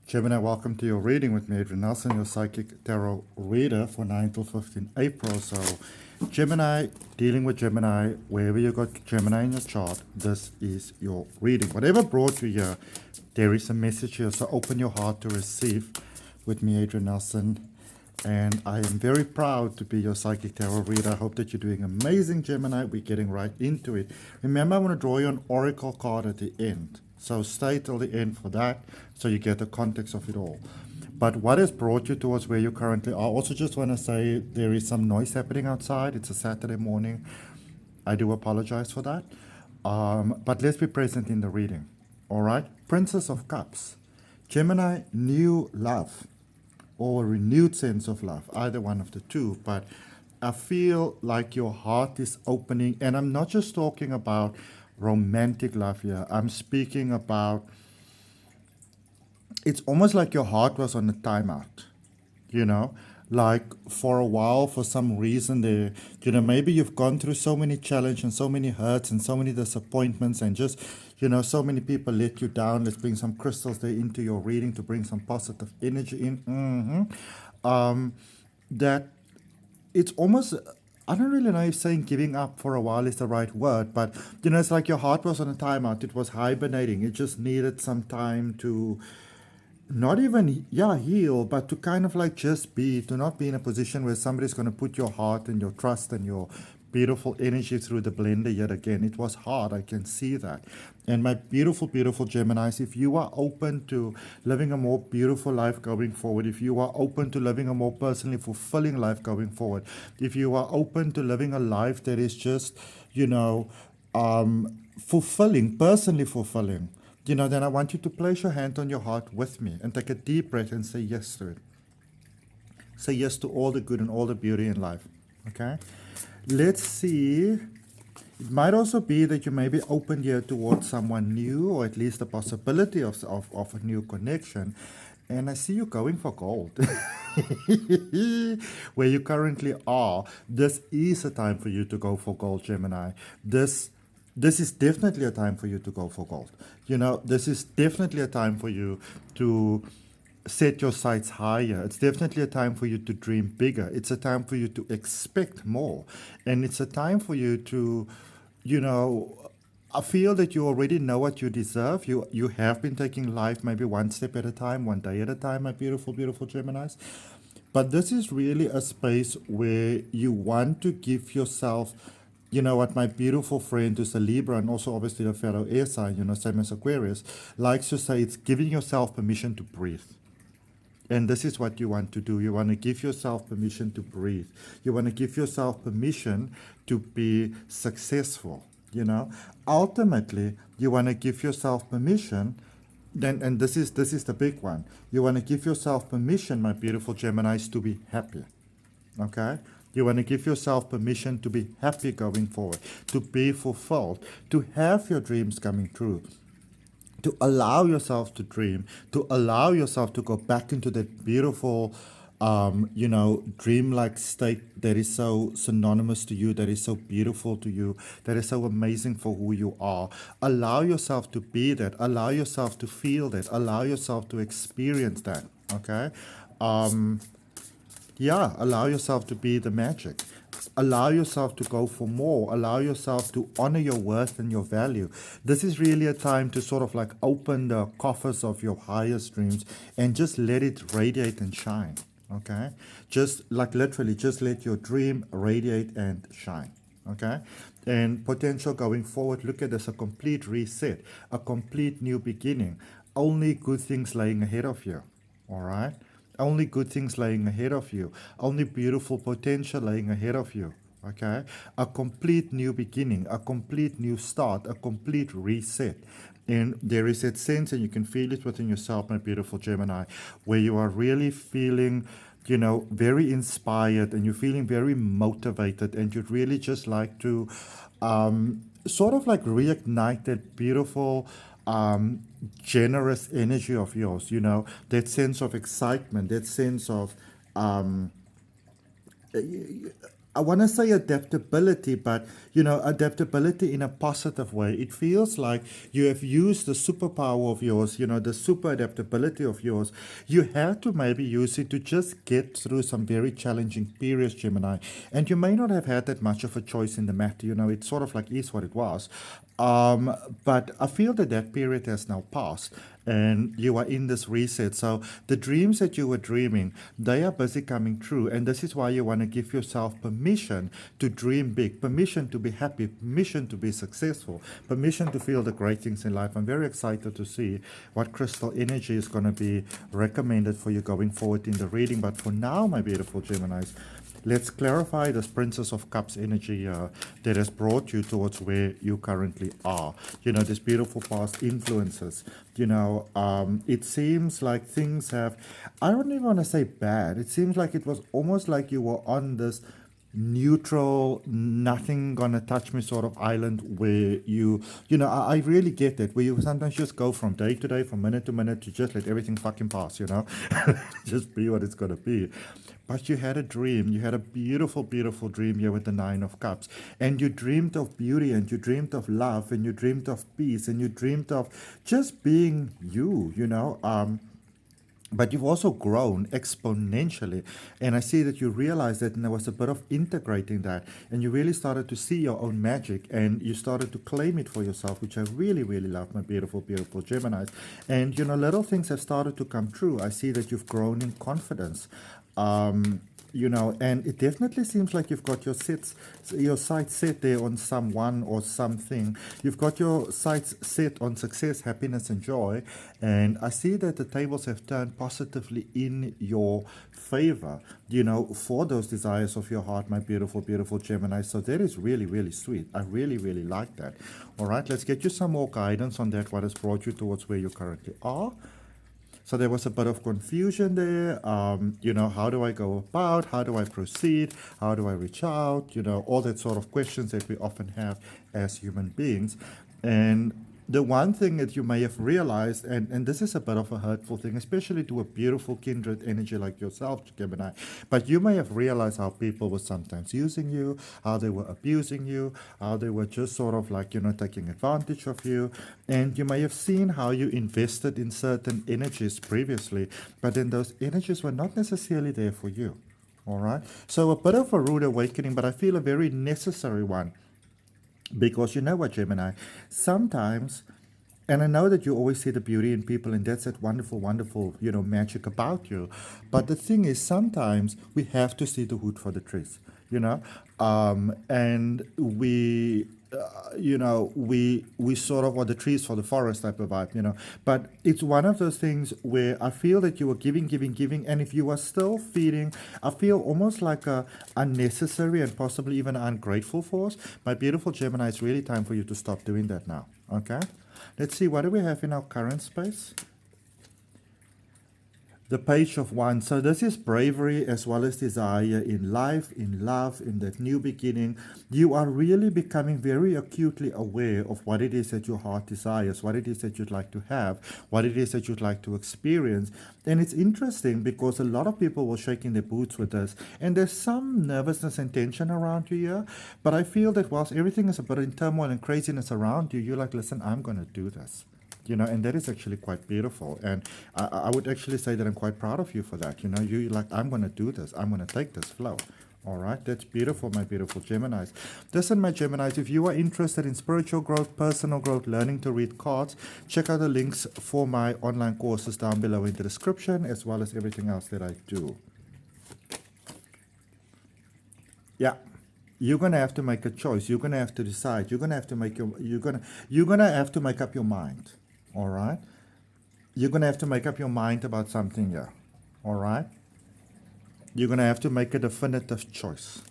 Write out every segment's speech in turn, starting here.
Gemini, welcome to your reading with me, Adrian Nelson, your psychic tarot reader for 9 till 15 April. So, Gemini, dealing with Gemini, wherever you got Gemini in your chart, this is your reading. Whatever brought you here, there is a message here. So, open your heart to receive with me, Adrian Nelson. And I am very proud to be your psychic tarot reader. I hope that you're doing amazing, Gemini. We're getting right into it. Remember, I want to draw you an oracle card at the end. So stay till the end for that, so you get the context of it all. But what has brought you towards where you currently are? Also, just want to say there is some noise happening outside. It's a Saturday morning. I do apologize for that. But let's be present in the reading. All right? Princess of Cups. Gemini, new love or a renewed sense of love, either one of the two. But I feel like your heart is opening, and I'm not just talking about romantic love here. I'm speaking about, it's almost like your heart was on a timeout, like for a while, for some reason there, maybe you've gone through so many challenges and so many hurts and so many disappointments and just, so many people let you down. Let's bring some crystals there into your reading to bring some positive energy in. That it's almost, I don't really know if saying giving up for a while is the right word, but it's like your heart was on a timeout. It was hibernating. It just needed some time to not even, heal, but to kind of like just be, to not be in a position where somebody's going to put your heart and your trust and your beautiful energy through the blender yet again. It was hard. I can see that. And my beautiful, beautiful Geminis, if you are open to living a more beautiful life going forward, if you are open to living a more personally fulfilling life going forward, if you are open to living a life that is just, fulfilling, personally fulfilling, then I want you to place your hand on your heart with me and take a deep breath and say yes to it. Say yes to all the good and all the beauty in life. Okay? Let's see. It might also be that you may be open here towards someone new, or at least the possibility of a new connection. And I see you going for gold. Where you currently are, this is a time for you to go for gold, Gemini. This is definitely a time for you to go for gold. This is definitely a time for you to set your sights higher. It's definitely a time for you to dream bigger. It's a time for you to expect more. And it's a time for you to, I feel that you already know what you deserve. You have been taking life maybe one step at a time, one day at a time, my beautiful, beautiful Geminis. But this is really a space where you want to give yourself, what my beautiful friend who's a Libra and also obviously a fellow air sign, same as Aquarius, likes to say, it's giving yourself permission to breathe. And this is what you want to do. You want to give yourself permission to breathe. You want to give yourself permission to be successful, Ultimately, you want to give yourself permission, then, and this is the big one. You want to give yourself permission, my beautiful Geminis, to be happy. Okay? You want to give yourself permission to be happy going forward, to be fulfilled, to have your dreams coming true, to allow yourself to dream, to allow yourself to go back into that beautiful, dreamlike state that is so synonymous to you, that is so beautiful to you, that is so amazing for who you are. Allow yourself to be that. Allow yourself to feel that. Allow yourself to experience that. Okay? Allow yourself to be the magic. Allow yourself to go for more. Allow yourself to honor your worth and your value. This is really a time to sort of like open the coffers of your highest dreams and just let it radiate and shine. Okay? Just like literally, just let your dream radiate and shine. Okay? And potential going forward, look at this, a complete reset, a complete new beginning. Only good things laying ahead of you. All right? Only good things laying ahead of you. Only beautiful potential laying ahead of you. Okay? A complete new beginning, a complete new start, a complete reset. And there is that sense, and you can feel it within yourself, my beautiful Gemini, where you are really feeling, very inspired and you're feeling very motivated, and you'd really just like to sort of like reignite that beautiful generous energy of yours, that sense of excitement, that sense of I want to say adaptability, but adaptability in a positive way. It feels like you have used the superpower of yours, the super adaptability of yours. You have to maybe use it to just get through some very challenging periods, Gemini. And you may not have had that much of a choice in the matter. It sort of like is what it was. But I feel that that period has now passed and you are in this reset. So the dreams that you were dreaming, they are busy coming true. And this is why you want to give yourself permission to dream big, permission to be happy, permission to be successful, permission to feel the great things in life. I'm very excited to see what crystal energy is going to be recommended for you going forward in the reading. But for now, my beautiful Geminis, let's clarify this Princess of Cups energy that has brought you towards where you currently are. This beautiful past influences. It seems like things have, I don't even want to say bad. It seems like it was almost like you were on this neutral, nothing gonna touch me sort of island where I really get that, where you sometimes just go from day to day, from minute to minute, to just let everything fucking pass, just be what it's gonna be. But you had a dream, you had a beautiful, beautiful dream here with the Nine of Cups, and you dreamed of beauty, and you dreamed of love, and you dreamed of peace, and you dreamed of just being you, but you've also grown exponentially. And I see that you realized that, and there was a bit of integrating that. And you really started to see your own magic and you started to claim it for yourself, which I really, really love, my beautiful, beautiful Geminis. And, little things have started to come true. I see that you've grown in confidence. And it definitely seems like you've got your sights set there on someone or something. You've got your sights set on success, happiness, and joy. And I see that the tables have turned positively in your favor, for those desires of your heart, my beautiful, beautiful Gemini. So that is really, really sweet. I really, really like that. All right, let's get you some more guidance on that, what has brought you towards where you currently are. So there was a bit of confusion there. How do I go about? How do I proceed? How do I reach out? All that sort of questions that we often have as human beings. And the one thing that you may have realized, and this is a bit of a hurtful thing, especially to a beautiful kindred energy like yourself, Gemini, but you may have realized how people were sometimes using you, how they were abusing you, how they were just sort of like, taking advantage of you. And you may have seen how you invested in certain energies previously, but then those energies were not necessarily there for you. All right. So a bit of a rude awakening, but I feel a very necessary one. Because you know what, Gemini, sometimes, and I know that you always see the beauty in people, and that's that wonderful, wonderful, magic about you. But the thing is, sometimes we have to see the wood for the trees, and we we sort of, or the trees for the forest type of vibe, but it's one of those things where I feel that you are giving, and if you are still feeding, I feel almost like a unnecessary and possibly even ungrateful force. My beautiful Gemini, it's really time for you to stop doing that now. Okay, let's see, what do we have in our current space? The Page of Wands. So this is bravery as well as desire in life, in love, in that new beginning. You are really becoming very acutely aware of what it is that your heart desires, what it is that you'd like to have, what it is that you'd like to experience. And it's interesting because a lot of people were shaking their boots with this. And there's some nervousness and tension around you here. But I feel that whilst everything is a bit in turmoil and craziness around you, you're like, listen, I'm going to do this. And that is actually quite beautiful. And I would actually say that I'm quite proud of you for that. You're like, I'm going to do this. I'm going to take this flow. All right, that's beautiful, my beautiful Geminis. Listen, my Geminis, if you are interested in spiritual growth, personal growth, learning to read cards, check out the links for my online courses down below in the description, as well as everything else that I do. Yeah. You're gonna have to make a choice. You're gonna have to decide. You're gonna have to make you're gonna have to make up your mind. All right? You're going to have to make up your mind about something here. All right? You're going to have to make a definitive choice.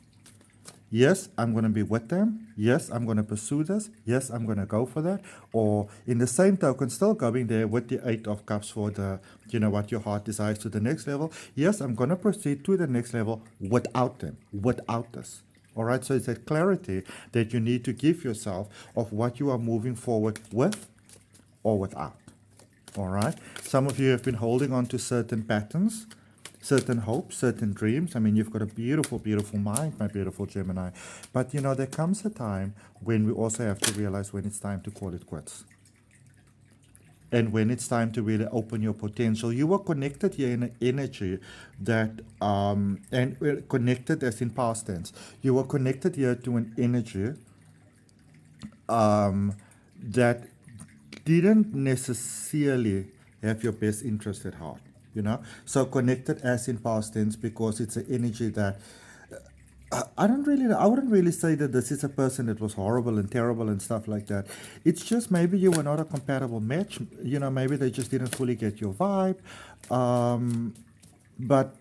Yes, I'm going to be with them. Yes, I'm going to pursue this. Yes, I'm going to go for that. Or in the same token, still going there with the Eight of Cups for the, what your heart desires to the next level. Yes, I'm going to proceed to the next level without them, without this. All right? So it's that clarity that you need to give yourself of what you are moving forward with or without. All right. Some of you have been holding on to certain patterns, certain hopes, certain dreams. I mean, you've got a beautiful, beautiful mind, my beautiful Gemini. But, there comes a time when we also have to realize when it's time to call it quits. And when it's time to really open your potential. You were connected here in an energy that, and connected as in past tense. You were connected here to an energy that didn't necessarily have your best interest at heart, So connected as in past tense because it's an energy that I wouldn't really say that this is a person that was horrible and terrible and stuff like that. It's just maybe you were not a compatible match. Maybe they just didn't fully get your vibe. But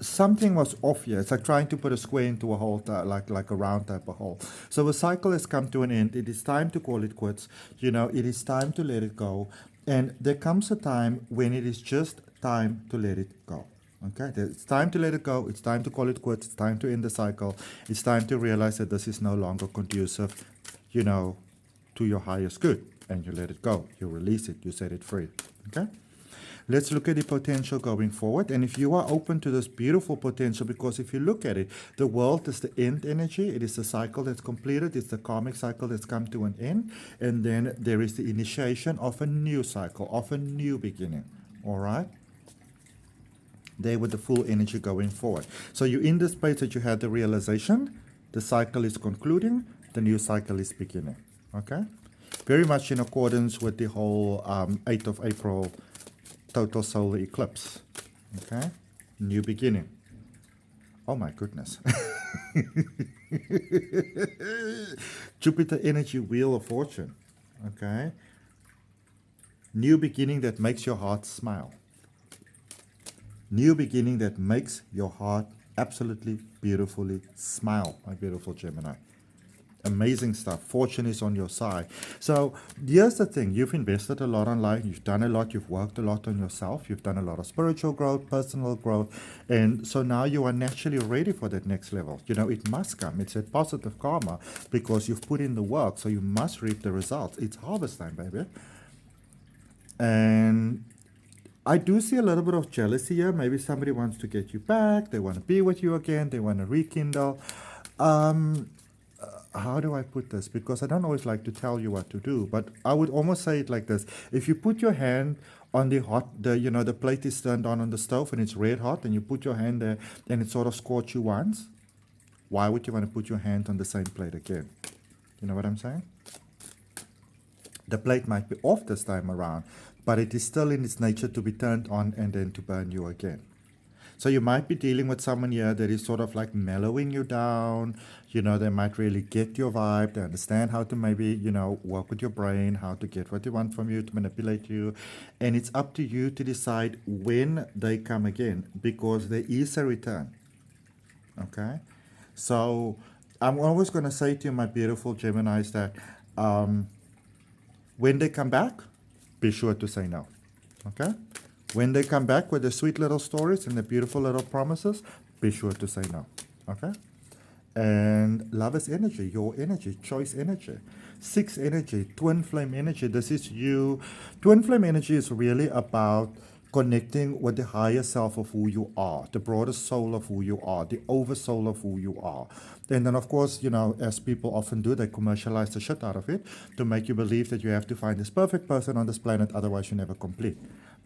something was off here. It's like trying to put a square into a hole, like a round type of hole. So a cycle has come to an end. It is time to call it quits. It is time to let it go. And there comes a time when it is just time to let it go. Okay, it's time to let it go. It's time to call it quits. It's time to end the cycle. It's time to realize that this is no longer conducive, to your highest good. And you let it go. You release it. You set it free. Okay. Let's look at the potential going forward. And if you are open to this beautiful potential, because if you look at it, the world is the end energy. It is the cycle that's completed. It's the karmic cycle that's come to an end. And then there is the initiation of a new cycle, of a new beginning. All right? There with the full energy going forward. So you're in the space that you had the realization. The cycle is concluding. The new cycle is beginning. Okay? Very much in accordance with the whole 8th of April total solar eclipse. Okay? New beginning. Oh my goodness. Jupiter energy, wheel of fortune. Okay? New beginning that makes your heart smile. New beginning that makes your heart absolutely beautifully smile, my beautiful Gemini. Amazing stuff. Fortune is on your side. So here's the thing. You've invested a lot on life. You've done a lot. You've worked a lot on yourself. You've done a lot of spiritual growth, personal growth. And so now you are naturally ready for that next level. It must come. It's a positive karma because you've put in the work. So you must reap the results. It's harvest time, baby. And I do see a little bit of jealousy here. Maybe somebody wants to get you back. They want to be with you again. They want to rekindle. How do I put this? Because I don't always like to tell you what to do, but I would almost say it like this. If you put your hand on the the plate is turned on the stove and it's red hot, and you put your hand there and it sort of scorched you once, why would you want to put your hand on the same plate again? You know what I'm saying? The plate might be off this time around, but it is still in its nature to be turned on and then to burn you again. So you might be dealing with someone here that is sort of like mellowing you down. They might really get your vibe. They understand how to maybe, work with your brain, how to get what they want from you, to manipulate you. And it's up to you to decide when they come again, because there is a return. Okay? So I'm always going to say to you, my beautiful Geminis, that when they come back, be sure to say no. Okay? When they come back with the sweet little stories and the beautiful little promises, be sure to say no. Okay? And love is energy, your energy, choice energy. 6 energy, twin flame energy. This is you. Twin flame energy is really about connecting with the higher self of who you are, the broader soul of who you are, the oversoul of who you are. And then, of course, as people often do, they commercialize the shit out of it to make you believe that you have to find this perfect person on this planet, otherwise you're never complete.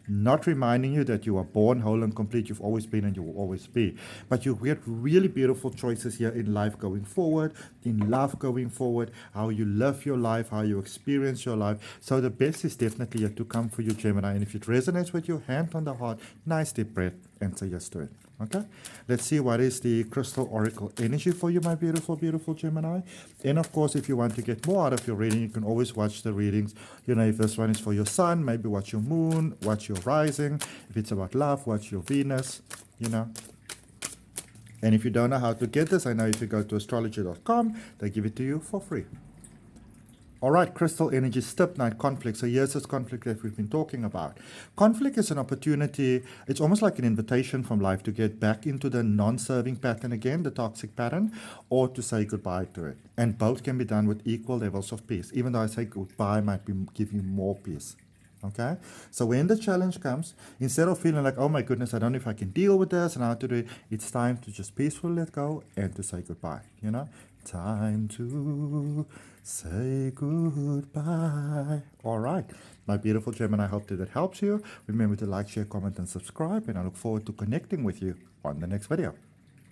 Not reminding you that you are born whole and complete. You've always been and you will always be. But you get really beautiful choices here in life going forward, in love going forward, how you live your life, how you experience your life. So the best is definitely yet to come for you, Gemini. And if it resonates with you, hand on the heart, nice deep breath, and say yes to it. Okay, let's see what is the crystal oracle energy for you, my beautiful, beautiful Gemini. And of course, if you want to get more out of your reading, you can always watch the readings. If this one is for your sun, maybe watch your moon, watch your rising. If it's about love, watch your Venus, And if you don't know how to get this, I know if you go to astrology.com, they give it to you for free. All right, crystal energy, step 9, conflict. So here's this conflict that we've been talking about. Conflict is an opportunity. It's almost like an invitation from life to get back into the non-serving pattern again, the toxic pattern, or to say goodbye to it. And both can be done with equal levels of peace. Even though I say goodbye might give you more peace. Okay? So when the challenge comes, instead of feeling like, oh my goodness, I don't know if I can deal with this and how to do it, it's time to just peacefully let go and to say goodbye. You know? Time to say goodbye. All right. My beautiful Gemini, I hope that it helps you. Remember to like, share, comment, and subscribe. And I look forward to connecting with you on the next video.